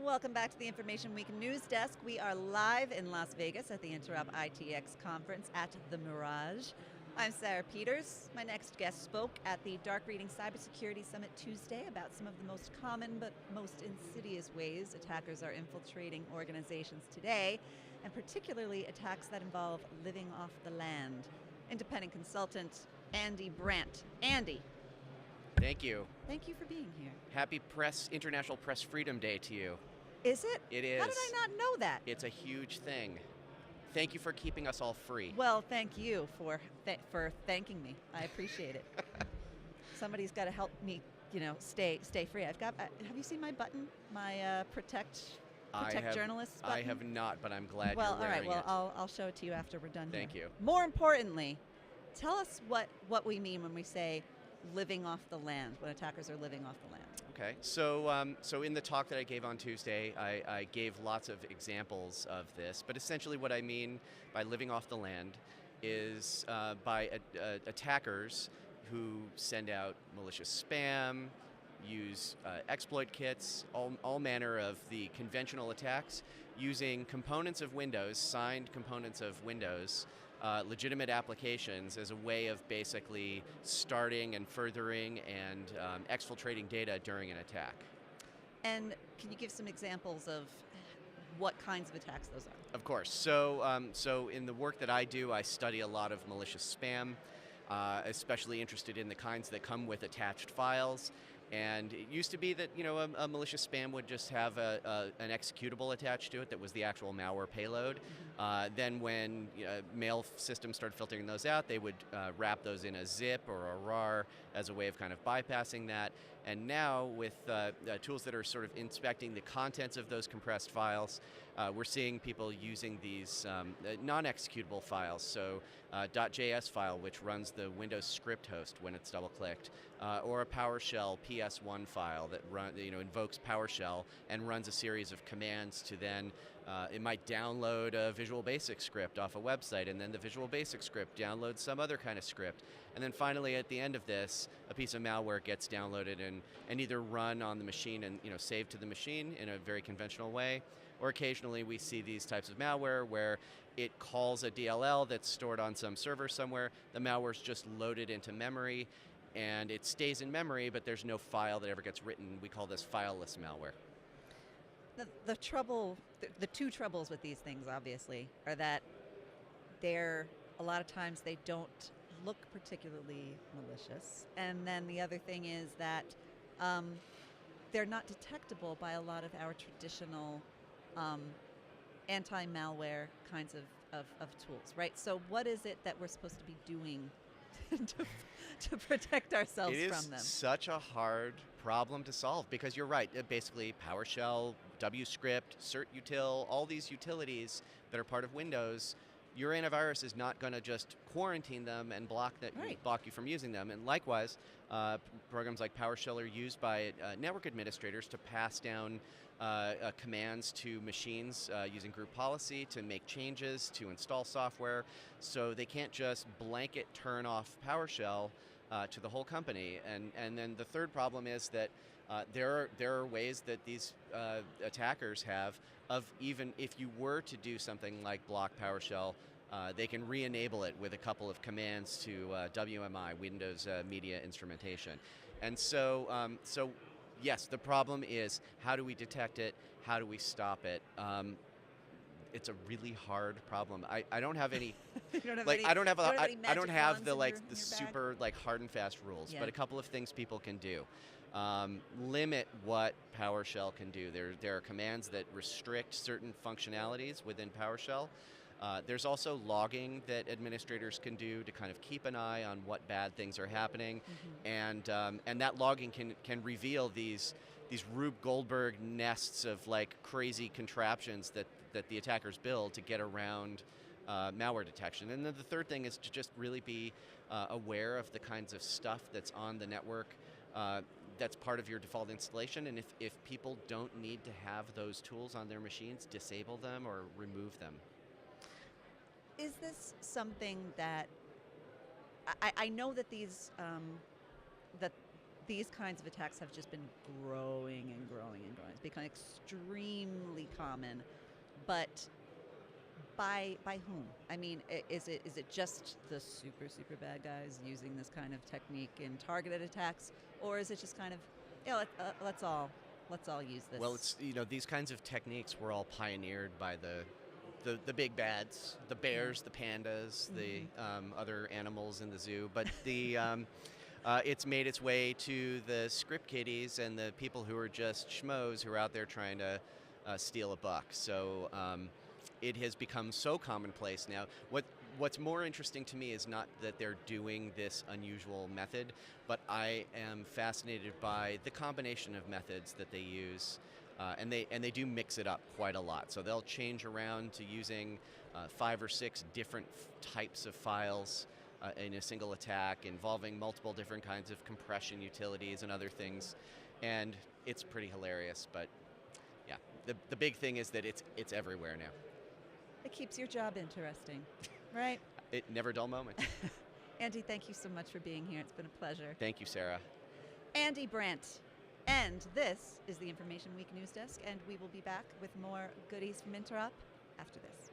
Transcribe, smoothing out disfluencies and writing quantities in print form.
Welcome back to the Information Week News Desk. We are live in Las Vegas at the Interop ITX conference at the Mirage. I'm Sarah Peters. My next guest spoke at the Dark Reading Cybersecurity Summit Tuesday about some of the most common but most insidious ways attackers are infiltrating organizations today, and particularly attacks that involve living off the land. Independent consultant Andy Brandt. Andy. Thank you. Thank you for being here. Happy International Press Freedom Day to you. Is it? It is. How did I not know that? It's a huge thing. Thank you for keeping us all free. Well, thank you for thanking me. I appreciate it. Somebody's got to help me, stay free. Have you seen my button? My protect journalists button? I have not, but I'm glad you're wearing it. Well, all right. Well, I'll show it to you after we're done. Thank you. More importantly, tell us what we mean when we say living off the land, when attackers are living off the land. Okay, so in the talk that I gave on Tuesday, I gave lots of examples of this, but essentially what I mean by living off the land is by attackers who send out malicious spam, use exploit kits, all manner of the conventional attacks, using components of Windows, signed components of Windows, legitimate applications as a way of basically starting and furthering and exfiltrating data during an attack. And can you give some examples of what kinds of attacks those are? Of course. So in the work that I do, I study a lot of malicious spam, especially interested in the kinds that come with attached files. And it used to be that a malicious spam would just have an executable attached to it that was the actual malware payload. Then when mail systems started filtering those out, they would wrap those in a zip or a RAR as a way of kind of bypassing that. And now with tools that are sort of inspecting the contents of those compressed files, we're seeing people using these non-executable files. So .js file, which runs the Windows script host when it's double-clicked, or a PowerShell PS1 file that invokes PowerShell and runs a series of commands to then it might download a Visual Basic script off a website, and then the Visual Basic script downloads some other kind of script. And then finally, at the end of this, a piece of malware gets downloaded and either run on the machine and saved to the machine in a very conventional way, or occasionally we see these types of malware where it calls a DLL that's stored on some server somewhere. The malware's just loaded into memory, and it stays in memory, but there's no file that ever gets written. We call this fileless malware. The two troubles with these things, obviously, are that a lot of times they don't look particularly malicious, and then the other thing is that they're not detectable by a lot of our traditional anti-malware kinds of tools, right? So what is it that we're supposed to be doing to protect ourselves from them? It is such a hard problem to solve because you're right. Basically, PowerShell, WScript, CertUtil, all these utilities that are part of Windows, your antivirus is not going to just quarantine them and block you from using them. And likewise, programs like PowerShell are used by network administrators to pass down commands to machines using group policy to make changes, to install software. So they can't just blanket turn off PowerShell to the whole company. And then the third problem is that there are ways that these attackers have of, even if you were to do something like block PowerShell, they can re-enable it with a couple of commands to WMI, Windows Media Instrumentation. And so yes, the problem is, how do we detect it? How do we stop it? It's a really hard problem. I don't have any. I don't have the super hard and fast rules, but a couple of things people can do. Limit what PowerShell can do. There are commands that restrict certain functionalities within PowerShell. There's also logging that administrators can do to kind of keep an eye on what bad things are happening, and that logging can reveal these Rube Goldberg nests of crazy contraptions that the attackers build to get around malware detection. And then the third thing is to just really be aware of the kinds of stuff that's on the network that's part of your default installation, and if people don't need to have those tools on their machines, disable them or remove them. Is this something that I know that these that these kinds of attacks have just been growing and growing and growing. It's become extremely common, but by whom? I mean, is it just the super bad guys using this kind of technique in targeted attacks, or is it just kind of, let's all use this? Well, it's these kinds of techniques were all pioneered by the big bads, the bears, the pandas, the other animals in the zoo, but the it's made its way to the script kiddies and the people who are just schmoes who are out there trying to steal a buck. So it has become so commonplace now. What's more interesting to me is not that they're doing this unusual method, but I am fascinated by the combination of methods that they use, and they do mix it up quite a lot. So they'll change around to using 5 or 6 different types of files in a single attack, involving multiple different kinds of compression utilities and other things, and it's pretty hilarious. But yeah, the big thing is that it's everywhere now. It keeps your job interesting, right? It never dull moment. Andy, thank you so much for being here. It's been a pleasure. Thank you, Sarah. Andy Brandt. And this is the Information Week News Desk, and we will be back with more goodies from Interop after this.